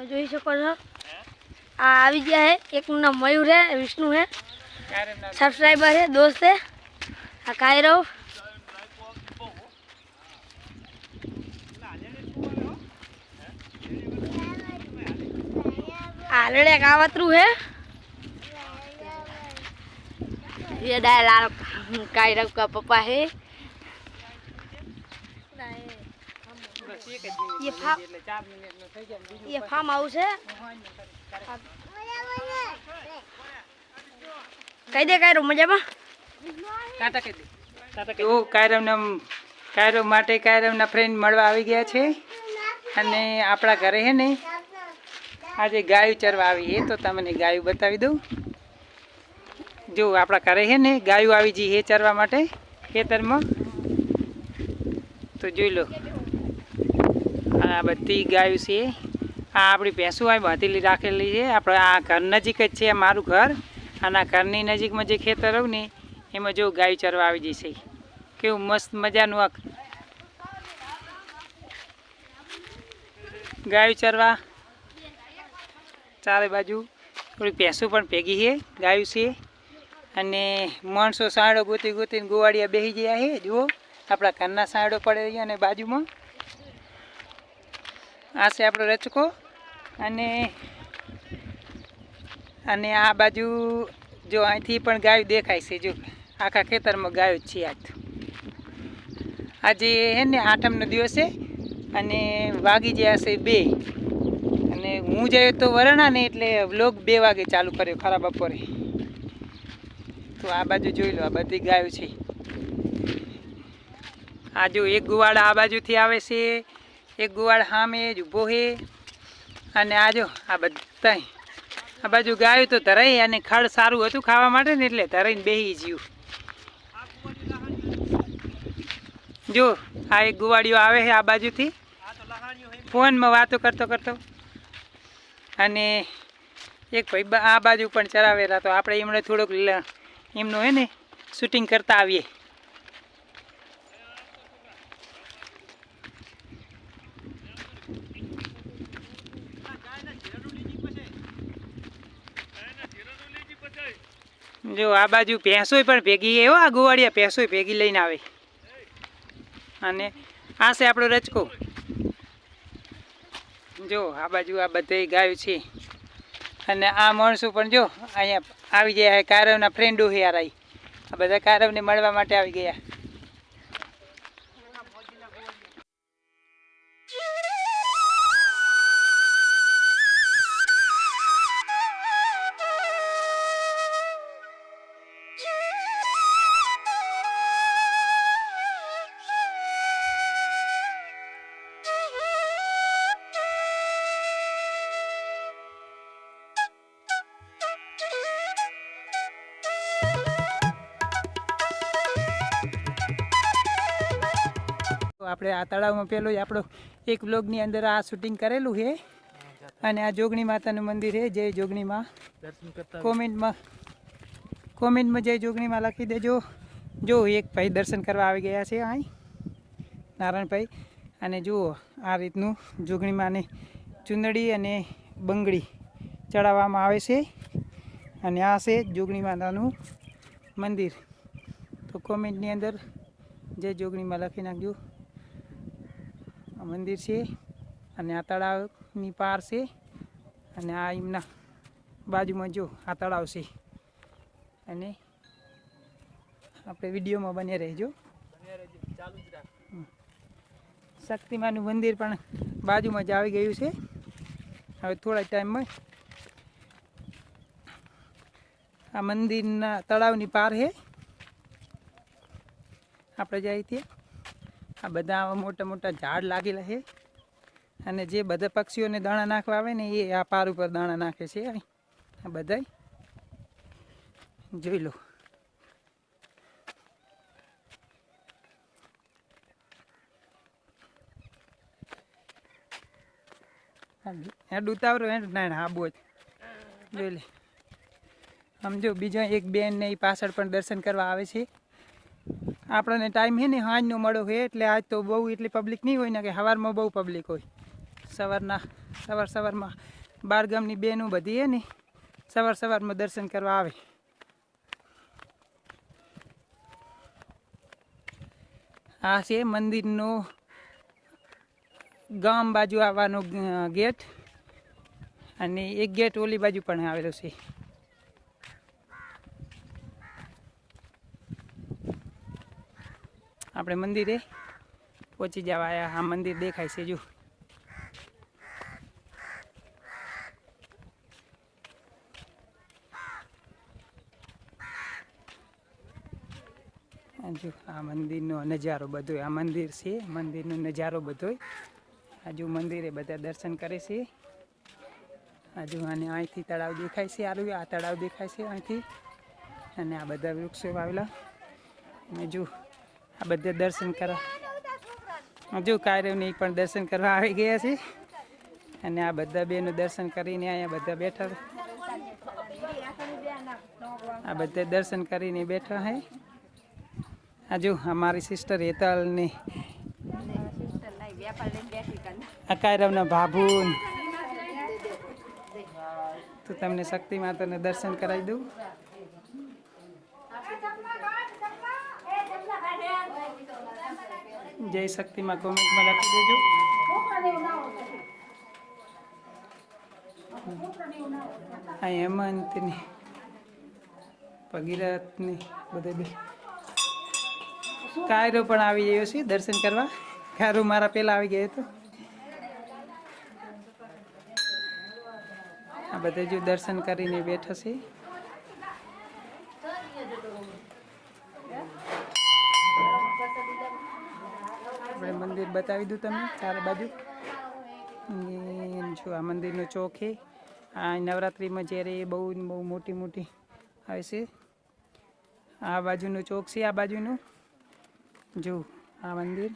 તમે જોઈ શકો છો આ આવી ગયા है एक नाम मयूर है विष्णु है सब्सक्राइबर है दोस्त है आ कायरव आलड़े कावतरू है ये डायल कायरव का पापा है ये फार्म हाउस है कही दे कायरव मजा में टाटा कही दे तो કાયરવ માટે કાયરવના ફ્રેન્ડ મળવા આવી ગયા છે અને આપણા ઘરે હે ને આજે ગાયું ચરવા આવી હે તો તમને ગાયું બતાવી દઉં જો આપણા ઘરે હે ને ગાયું આવી જી હે ચરવા માટે ખેતરમાં તો જોઈ લો આ બધી ગાયું છે આ આપણી ભેંસું આવી બાંધેલી રાખેલી છે આપણે આ ઘર નજીક જ છે મારું ઘર આના ઘરની નજીકમાં જે ખેતર રહ્યું ને એમાં જો ગાયું ચરવા આવી જશે કેવું મસ્ત મજાનું આ ગાયું ચરવા ચારે બાજુ થોડી ભેંસું પણ ભેગી છે ગાયું છે અને માણસો સાંડો ગોતી ગોતીને ગોવાળિયા બેસી ગયા છે જુઓ આપણા ઘરના સાંડો પડે રહ્યા અને બાજુમાં આ છે આપણો રચકો અને આ બાજુ જો અહીંથી પણ ગાયું દેખાય છે જો આખા ખેતરમાં ગાયું જ છે આજે હે ને આઠમનો દિવસ છે અને વાગી ગયા છે 2 અને હું જયો તો વરણા ને એટલે વ્લોગ 2 વાગે ચાલુ કર્યો ખરા બપોરે તો આ બાજુ જોઈ લો આ બધી ગાયો છે આ જો એક ગુવાડ આ બાજુથી આવે છે એક ગુવાડ સામે જ ઊભો છે અને આ જો આ બધા આ બાજુ ગાયું તો ધરાઈ અને ખડ સારું હતું ખાવા માટે ને એટલે ધરાઈને બેસી જ્યું જો આ એક ગુવાડીઓ આવે છે આ બાજુથી ફોનમાં વાતો કરતો કરતો અને એક ભાઈ આ બાજુ પણ ચરાવેલા તો આપણે એમણે થોડોક એમનું હે ને શૂટિંગ કરતા આવીએ જો આ બાજુ ભેંસોય પણ ભેગી છે આ ગુવાડિયા ભેંસોય ભેગી લઈને આવે અને આ છે આપણો રચકો જો આ બાજુ આ બધી ગાયો છે અને આ માણસો પણ જો અહીંયા આવી ગયા કાયરવના ફ્રેન્ડો છે યાર આ બધા કાયરવને મળવા માટે આવી ગયા આપણે આ તળાવમાં પેલો જ આપણો એક વ્લોગની અંદર આ શૂટિંગ કરેલું છે અને આ જોગણી માતાનું મંદિર છે જય જોગણીમાં કોમેન્ટમાં જય જોગણીમાં લખી દેજો જો એક ભાઈ દર્શન કરવા આવી ગયા છે અહીં નારાયણભાઈ અને જુઓ આ રીતનું જોગણીમાંને ચુંદડી અને બંગડી ચડાવવામાં આવે છે અને આ છે જોગણી માતાનું મંદિર તો કોમેન્ટની અંદર જય જોગણીમાં લખી નાખજો મંદિર છે અને આ તળાવની પાર છે અને આ એમના બાજુમાં જો આ તળાવ છે અને આપણે વિડીયોમાં બને રહેજો શક્તિમાનું મંદિર પણ બાજુમાં જ આવી ગયું છે હવે થોડા ટાઈમમાં આ મંદિરના તળાવની પાર છે આપણે જઈએ ત્યાં આ બધા મોટા મોટા ઝાડ લાગેલા છે અને જે બધા પક્ષીઓને દાણા નાખવા આવે ને એ આ પાર ઉપર દાણા નાખે છે આ બધા જોઈ લો ઉતાવરો ના હા બોજ જોઈ લે આમ જો બીજા એક બેન ને પાછળ પણ દર્શન કરવા આવે છે આપણને ટાઈમ છે ને સાંજનો મળો છે એટલે આજ તો બહુ એટલી પબ્લિક નહીં હોય ને કે સવારમાં બહુ પબ્લિક હોય સવારના સવારમાં બાર ગામની બહેનો બધી હે ને સવારમાં દર્શન કરવા આવે. આ છે મંદિરનો ગામ બાજુ આવવાનો ગેટ, અને એક ગેટ ઓલી બાજુ પણ આવેલો છે. આપણે મંદિરે પહોંચી જવા આવ્યા. આ મંદિર દેખાય છે જો. જો આ મંદિરનો નજારો બધો, આ મંદિર છે, મંદિરનો નજારો બધો. હજુ મંદિરે બધા દર્શન કરે છે. હજુ અને અહીંથી તળાવ દેખાય છે. આ તળાવ દેખાય છે અહીંથી, અને આ બધા વૃક્ષો વાવેલા. અને જો આ બધા દર્શન કરવા, હજુ કાયરવની પણ દર્શન કરવા આવી ગયા છે. અને આ બધા બેનો દર્શન કરીને અહીંયા બધા બેઠા, આ બધા દર્શન કરીને બેઠા હે. હજુ અમારી સિસ્ટર હેતલને આ કાયરવના ભાભુ, તો તમને શક્તિ માતાને દર્શન કરાવી દઉં. જય શક્તિમાં કોમેન્ટમાં લખી દેજો. આ હેમંતની, ભગીરથની બધે કાયરો પણ આવી ગયો છે દર્શન કરવા. કાયરો મારા પહેલાં આવી ગયો હતો. આ બધા જો દર્શન કરીને બેઠા છે. આપણે મંદિર બતાવી દઉં તમને ચારે બાજુ. જો આ મંદિરનો ચોક છે. આ નવરાત્રિમાં જ્યારે બહુ મોટી આવે છે. આ બાજુનો ચોક છે, આ બાજુનું જો આ મંદિર.